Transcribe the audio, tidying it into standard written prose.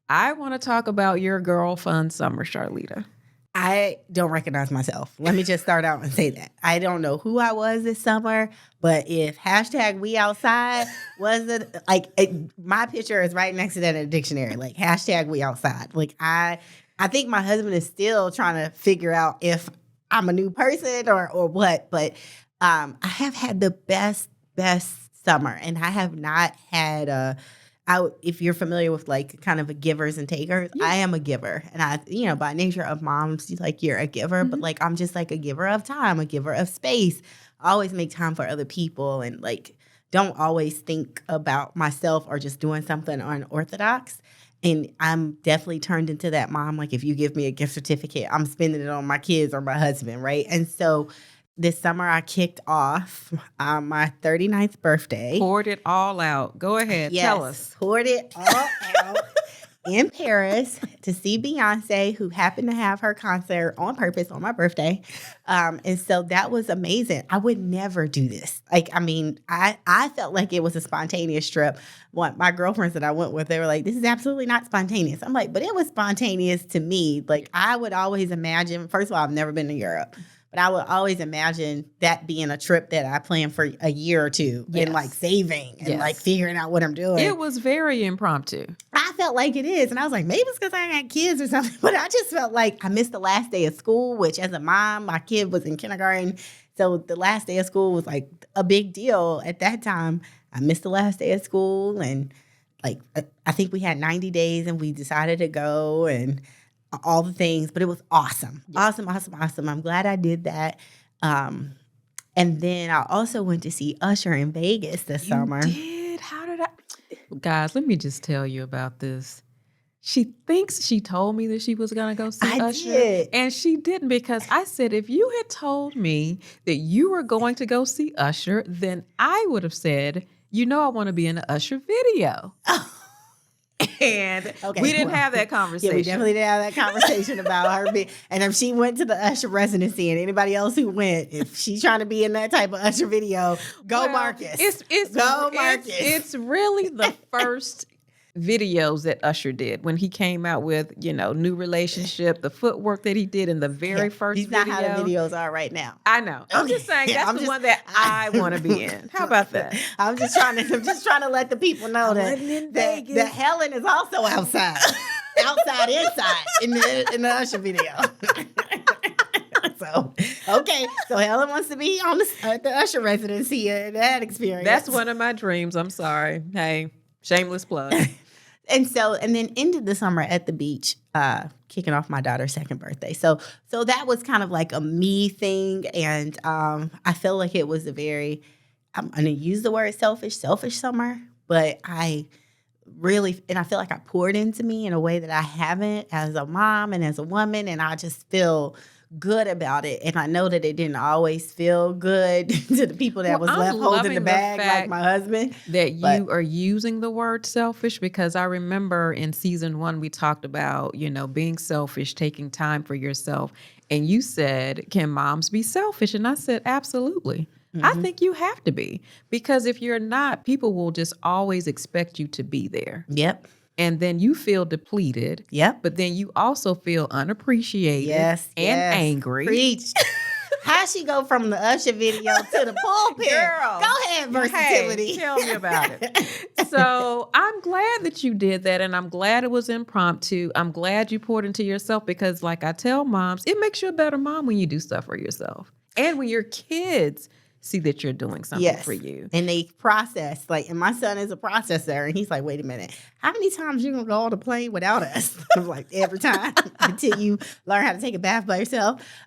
I want to talk about your girl fun summer, Charlitta. I don't recognize myself. Let me just start out and say that. I don't know who I was this summer, but if hashtag we outside was my picture is right next to that in a dictionary. Like hashtag we outside. Like I think my husband is still trying to figure out if I'm a new person or what. But I have had the best summer, and I have not had if you're familiar with like kind of a givers and takers, I am a giver. And I, by nature of moms, you're a giver, but like, I'm just like a giver of time, a giver of space. I always make time for other people and like, don't always think about myself or just doing something unorthodox. And I'm definitely turned into that mom. Like if you give me a gift certificate, I'm spending it on my kids or my husband. Right. And so this summer, I kicked off my 39th birthday. Poured it all out. Go ahead. Yes, tell us. Poured it all out in Paris to see Beyonce, who happened to have her concert on purpose on my birthday. And so that was amazing. I would never do this. I felt like it was a spontaneous trip. My girlfriends that I went with, they were like, this is absolutely not spontaneous. I'm like, but it was spontaneous to me. Like I would always imagine, first of all, I've never been to Europe. But I would always imagine that being a trip that I planned for a year or two and like saving and like figuring out what I'm doing. It was very impromptu. I felt like it is. And I was like, maybe it's because I had kids or something. But I just felt like I missed the last day of school, which as a mom, my kid was in kindergarten. So the last day of school was like a big deal at that time. I missed the last day of school. And like, I think we had 90 days and we decided to go and all the things, but it was awesome. Yeah. Awesome. I'm glad I did that. And then I also went to see Usher in Vegas this summer. You did? How did I? Guys, let me just tell you about this. She thinks she told me that she was going to go see Usher. Did. And she didn't, because I said, if you had told me that you were going to go see Usher, then I would have said, I want to be in an Usher video. And we didn't have that conversation. Yeah, we definitely didn't have that conversation about her being. And if she went to the Usher Residency, and anybody else who went, if she's trying to be in that type of Usher video, go Marcus. It's really the first videos that Usher did when he came out with, New Relationship, the footwork that he did in the very first video. He's not how the videos are right now. I know. I'm just saying that's the one that I want to be in. How about that? I'm just trying to let the people know that Helen is also outside. Outside, inside in the Usher video. So Helen wants to be on the Usher Residency, that experience. That's one of my dreams. I'm sorry. Hey, shameless plug. And then ended the summer at the beach, kicking off my daughter's second birthday. So that was kind of like a me thing. And I feel like it was I'm going to use the word selfish summer, but I feel like I poured into me in a way that I haven't as a mom and as a woman. And I just feel good about it. And I know that it didn't always feel good to the people that was left holding the bag, like my husband. That you are using the word selfish, because I remember in season 1, we talked about, being selfish, taking time for yourself. And you said, can moms be selfish? And I said, absolutely. Mm-hmm. I think you have to be, because if you're not, people will just always expect you to be there. Yep. And then you feel depleted. Yep. But then you also feel unappreciated and angry. Preach. How she go from the Usher video to the pulpit? Girl. Go ahead, versatility. Hey, tell me about it. So I'm glad that you did that, and I'm glad it was impromptu. I'm glad you poured into yourself, because like I tell moms, it makes you a better mom when you do stuff for yourself. And when your kids see that you're doing something for you. And they process, and my son is a processor, and he's like, wait a minute, how many times you gonna go on the plane without us? I'm like, every time until you learn how to take a bath by yourself.